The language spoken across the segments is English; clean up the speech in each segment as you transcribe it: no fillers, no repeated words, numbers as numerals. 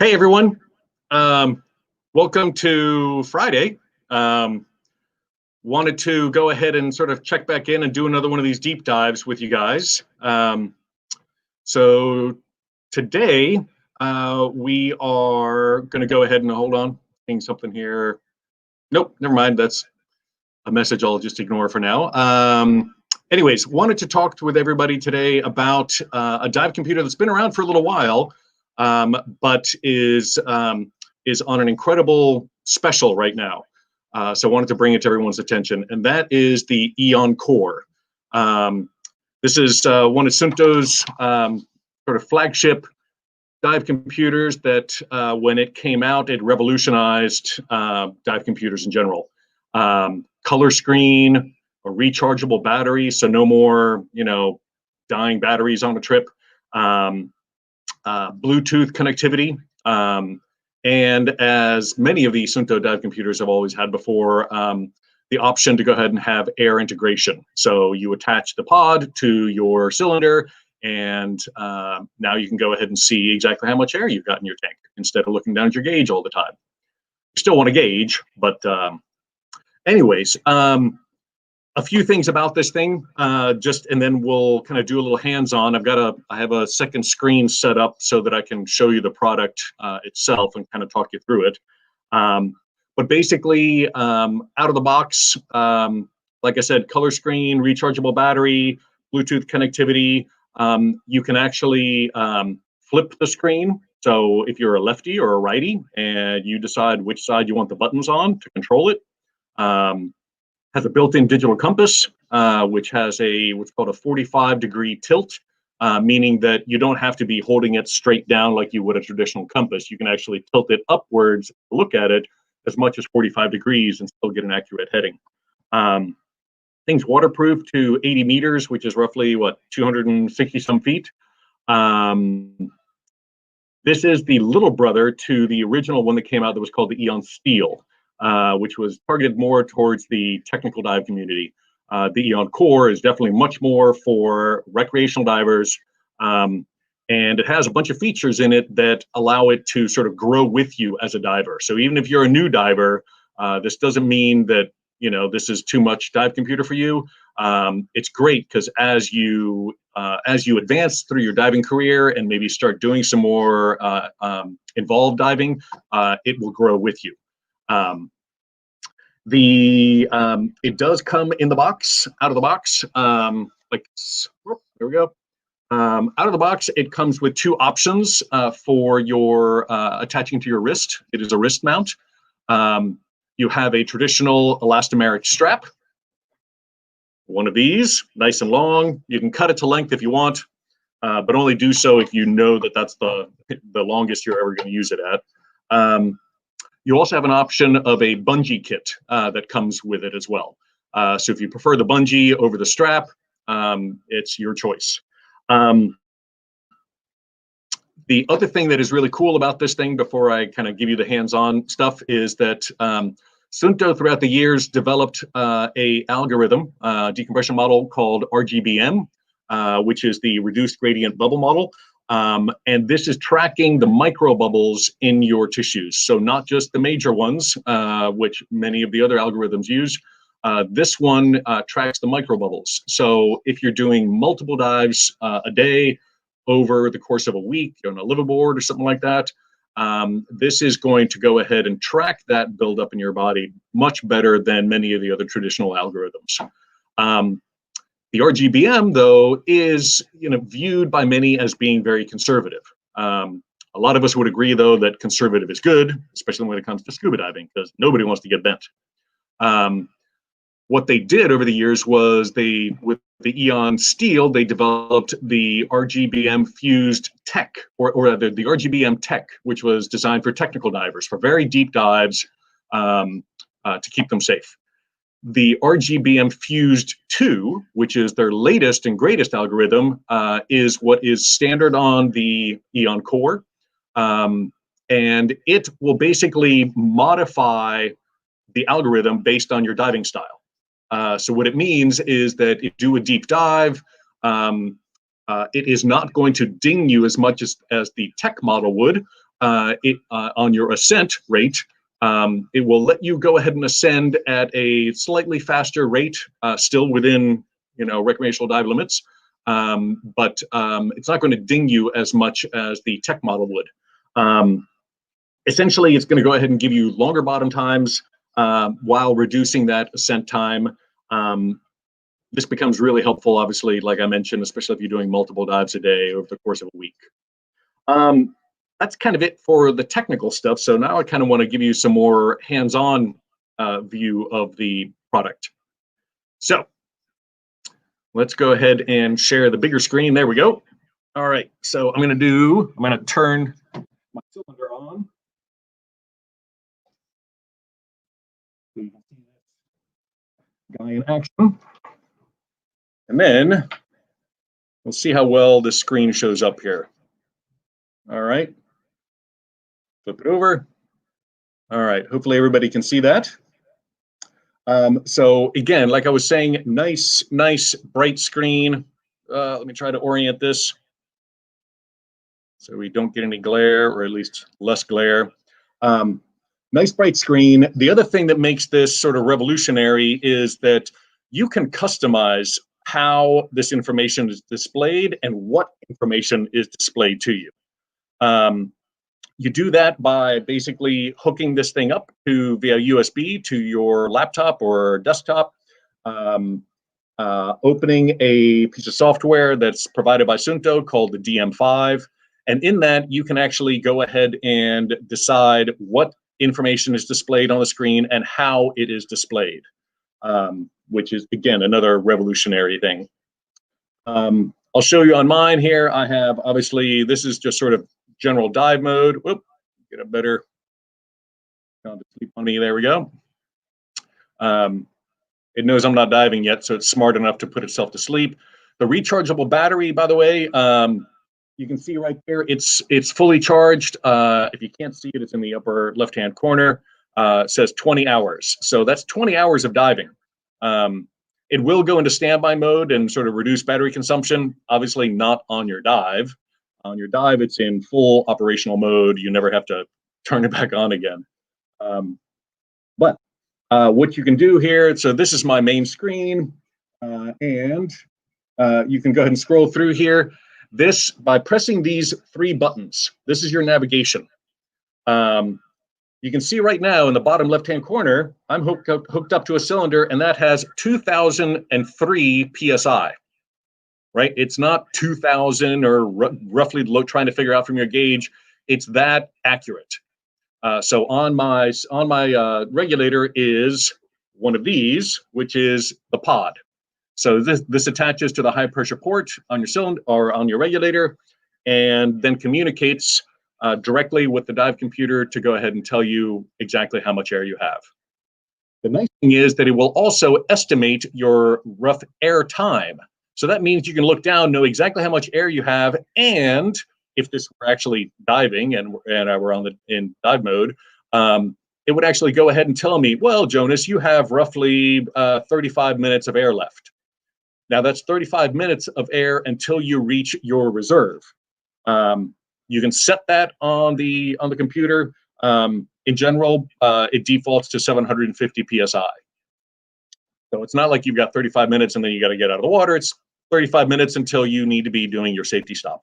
Hey everyone, um, welcome to Friday. Um, Wanted to go ahead and sort of check back in and do another one of these deep dives with you guys. So today we are going to go ahead and hold on, seeing something here. Nope, never mind. That's a message I'll just ignore for now. Anyways, wanted to talk with everybody today about a dive computer that's been around for a little while, but is on an incredible special right now. So I wanted to bring it to everyone's attention, and that is the EON Core. This is one of Suunto's sort of flagship dive computers that when it came out, it revolutionized dive computers in general. Color screen, a rechargeable battery, so no more, dying batteries on a trip. Bluetooth connectivity, and as many of the Suunto dive computers have always had before, the option to go ahead and have air integration. So you attach the pod to your cylinder, and now you can go ahead and see exactly how much air you've got in your tank instead of looking down at your gauge all the time. You still want a gauge, but anyways, a few things about this thing, and then we'll kind of do a little hands-on. I have a second screen set up so that I can show you the product itself and kind of talk you through it. But basically, out of the box, like I said, color screen, rechargeable battery, Bluetooth connectivity. You can actually flip the screen. So if you're a lefty or a righty and you decide which side you want the buttons on to control it, has a built-in digital compass, which has what's called a 45-degree tilt, meaning that you don't have to be holding it straight down like you would a traditional compass. You can actually tilt it upwards, look at it as much as 45 degrees and still get an accurate heading. Thing's waterproof to 80 meters, which is roughly, 260 some feet. This is the little brother to the original one that came out that was called the EON Steel, which was targeted more towards the technical dive community. The EON Core is definitely much more for recreational divers, and it has a bunch of features in it that allow it to sort of grow with you as a diver. So even if you're a new diver, this doesn't mean that this is too much dive computer for you. It's great because as you advance through your diving career and maybe start doing some more involved diving, it will grow with you. It does come in the box, out of the box, like there we go. Out of the box, it comes with two options for your attaching to your wrist. It is a wrist mount. You have a traditional elastomeric strap, one of these, nice and long. You can cut it to length if you want, but only do so if you know that that's the longest you're ever going to use it at. You also have an option of a bungee kit that comes with it as well. So if you prefer the bungee over the strap, it's your choice. The other thing that is really cool about this thing, before I kind of give you the hands-on stuff, is that Suunto throughout the years developed a algorithm, decompression model called RGBM, which is the reduced gradient bubble model. And this is tracking the micro bubbles in your tissues. So not just the major ones, which many of the other algorithms use. This one tracks the micro bubbles. So if you're doing multiple dives a day over the course of a week on a liveaboard or something like that, this is going to go ahead and track that buildup in your body much better than many of the other traditional algorithms. The RGBM, though, is viewed by many as being very conservative. A lot of us would agree, though, that conservative is good, especially when it comes to scuba diving, because nobody wants to get bent. What they did over the years was with the EON Steel, they developed the RGBM fused tech, or rather the RGBM tech, which was designed for technical divers, for very deep dives, to keep them safe. The RGBM Fused 2, which is their latest and greatest algorithm, is what is standard on the EON Core. And it will basically modify the algorithm based on your diving style. So what it means is that if you do a deep dive, it is not going to ding you as much as the tech model would, on your ascent rate, it will let you go ahead and ascend at a slightly faster rate, still within recreational dive limits, but it's not going to ding you as much as the tech model would. Essentially, it's going to go ahead and give you longer bottom times while reducing that ascent time. This becomes really helpful, obviously, like I mentioned, especially if you're doing multiple dives a day over the course of a week. That's kind of it for the technical stuff. So now I kind of want to give you some more hands-on view of the product. So let's go ahead and share the bigger screen. There we go. All right. So I'm going to turn my cylinder on. So you can see this guy in action. And then we'll see how well this screen shows up here. All right. Flip it over. All right. Hopefully everybody can see that. So again, like I was saying, nice bright screen. Let me try to orient this so we don't get any glare, or at least less glare. Nice bright screen. The other thing that makes this sort of revolutionary is that you can customize how this information is displayed and what information is displayed to you. You do that by basically hooking this thing up via USB to your laptop or desktop, opening a piece of software that's provided by Suunto called the DM5. And in that, you can actually go ahead and decide what information is displayed on the screen and how it is displayed, which is, again, another revolutionary thing. I'll show you on mine here. I have, obviously, this is just sort of general dive mode. Whoop, get a better, sleep on me, there we go. It knows I'm not diving yet, so it's smart enough to put itself to sleep. The rechargeable battery, by the way, you can see right there, it's fully charged. If you can't see it, it's in the upper left-hand corner. It says 20 hours. So that's 20 hours of diving. It will go into standby mode and sort of reduce battery consumption, obviously not on your dive. On your dive, it's in full operational mode. You never have to turn it back on again. But what you can do here, so this is my main screen, and you can go ahead and scroll through here. This, by pressing these 3 buttons, this is your navigation. You can see right now in the bottom left-hand corner, I'm hooked up to a cylinder, and that has 2003 PSI. Right? It's not 2000 or roughly trying to figure out from your gauge. It's that accurate. So on my regulator is one of these, which is the pod. So this attaches to the high pressure port on your cylinder or on your regulator, and then communicates directly with the dive computer to go ahead and tell you exactly how much air you have. The nice thing is that it will also estimate your rough air time. So that means you can look down, know exactly how much air you have, and if this were actually diving and we're in dive mode, it would actually go ahead and tell me, well, Jonas, you have roughly 35 minutes of air left. Now that's 35 minutes of air until you reach your reserve. You can set that on the computer. In general, it defaults to 750 PSI. So it's not like you've got 35 minutes and then you got to get out of the water. It's 35 minutes until you need to be doing your safety stop.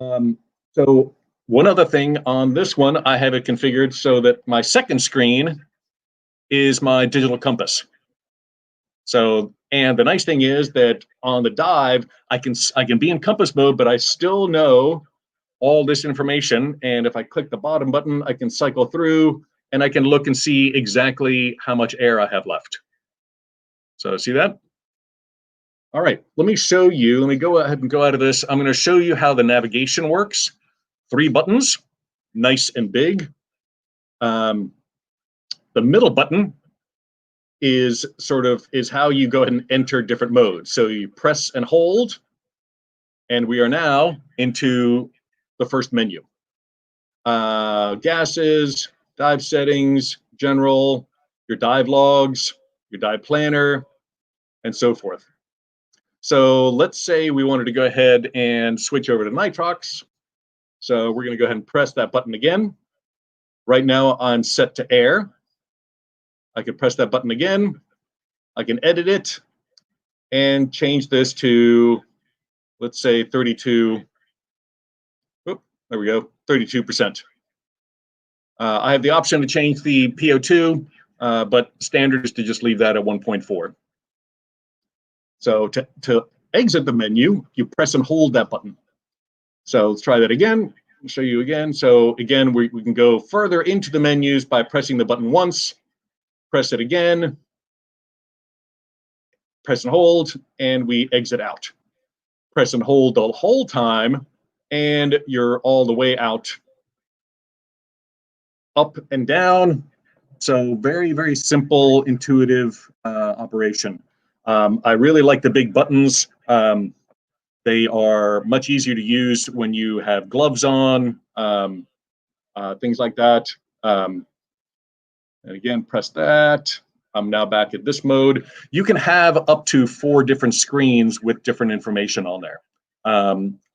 So one other thing on this one, I have it configured so that my second screen is my digital compass. So, and the nice thing is that on the dive, I can be in compass mode, but I still know all this information. And if I click the bottom button, I can cycle through and I can look and see exactly how much air I have left. So see that? All right, let me show you. Let me go ahead and go out of this. I'm going to show you how the navigation works. 3 buttons, nice and big. The middle button is how you go ahead and enter different modes. So you press and hold, and we are now into the first menu. Gases, dive settings, general, your dive logs, your dive planner, and so forth. So let's say we wanted to go ahead and switch over to nitrox. So we're going to go ahead and press that button again. Right now I'm set to air. I can press that button again. I can edit it and change this to, let's say 32. Oop, there we go, 32%. I have the option to change the PO2, but standard is to just leave that at 1.4. So to exit the menu, you press and hold that button. So let's try that again. I'll show you again. So again, we can go further into the menus by pressing the button once, press it again, press and hold, and we exit out. Press and hold the whole time, and you're all the way out, up and down. So very, very simple, intuitive operation. I really like the big buttons. They are much easier to use when you have gloves on, things like that. And again, press that. I'm now back at this mode. You can have up to 4 different screens with different information on there.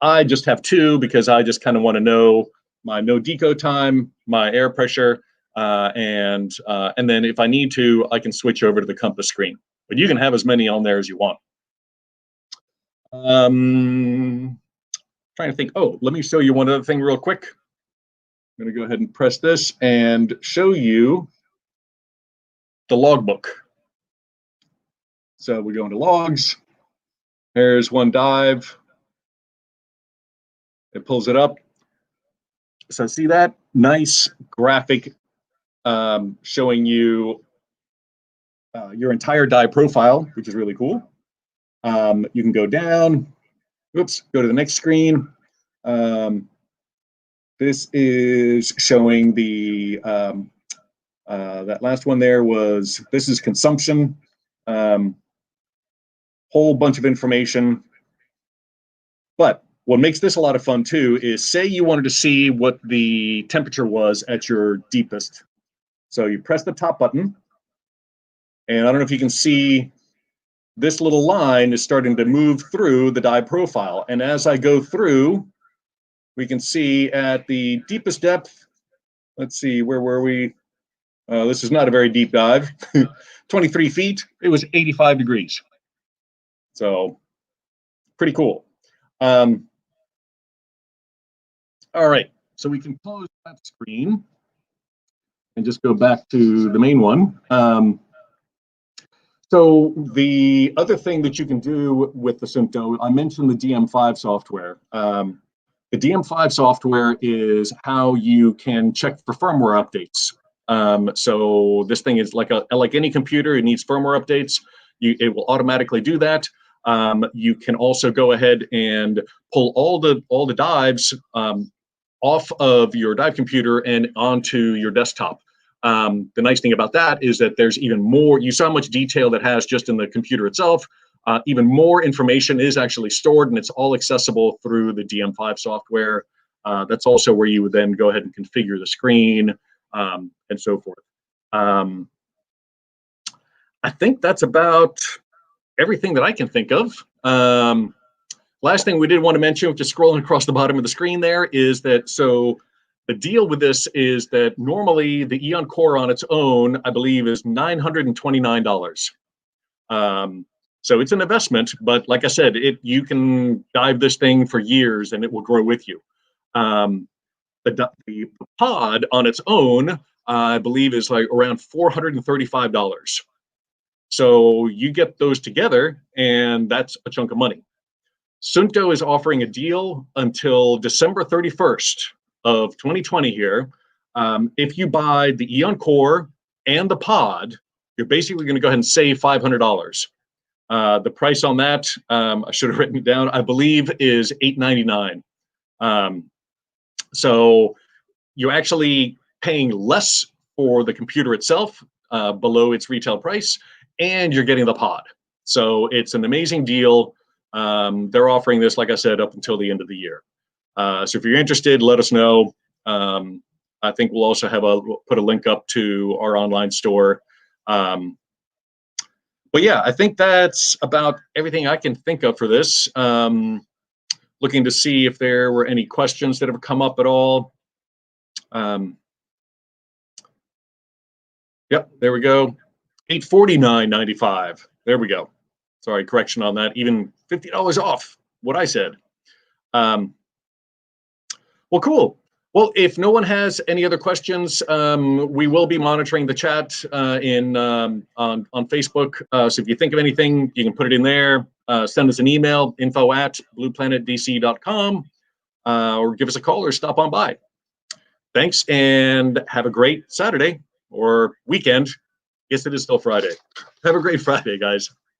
I just have 2 because I just kind of want to know my no deco time, my air pressure, and then if I need to, I can switch over to the compass screen. But you can have as many on there as you want. Trying to think. Oh, let me show you one other thing real quick. I'm going to go ahead and press this and show you the logbook. So we go into logs. There's one dive. It pulls it up. So see that nice graphic showing you your entire dive profile, which is really cool. You can go down. Oops, go to the next screen. This is showing the that last one there was, this is consumption. Whole bunch of information. But what makes this a lot of fun too is, say you wanted to see what the temperature was at your deepest. So you press the top button, and I don't know if you can see, this little line is starting to move through the dive profile. And as I go through, we can see at the deepest depth, let's see, where were we? This is not a very deep dive, 23 feet, it was 85 degrees. So pretty cool. All right, so we can close that screen and just go back to the main one. So the other thing that you can do with the Suunto, I mentioned the DM5 software. The DM5 software is how you can check for firmware updates. So this thing is like any computer, it needs firmware updates. It will automatically do that. You can also go ahead and pull all the dives off of your dive computer and onto your desktop. The nice thing about that is that there's even more. You saw how much detail that has just in the computer itself. Even more information is actually stored, and it's all accessible through the DM5 software. That's also where you would then go ahead and configure the screen and so forth. I think that's about everything that I can think of. Last thing we did want to mention, just scrolling across the bottom of the screen there, is that so the deal with this is that normally the EON Core on its own, I believe, is $929. So it's an investment, but like I said, you can dive this thing for years and it will grow with you. The pod on its own, I believe, is like around $435. So you get those together, and that's a chunk of money. Suunto is offering a deal until December 31st of 2020 here. If you buy the EON Core and the pod, you're basically going to go ahead and save $500. The price on that, I should have written it down, I believe is $899. So you're actually paying less for the computer itself, below its retail price, and you're getting the pod. So it's an amazing deal. They're offering this, like I said, up until the end of the year. So if you're interested, let us know. I think we'll also put a link up to our online store. But yeah, I think that's about everything I can think of for this. looking to see if there were any questions that have come up at all. Yep, there we go. $849.95. There we go. Sorry, correction on that. Even $50 off what I said. Well, cool. Well, if no one has any other questions, we will be monitoring the chat on Facebook. So if you think of anything, you can put it in there. Send us an email, info@blueplanetdc.com, or give us a call or stop on by. Thanks, and have a great Saturday or weekend. Yes, it is still Friday. Have a great Friday, guys.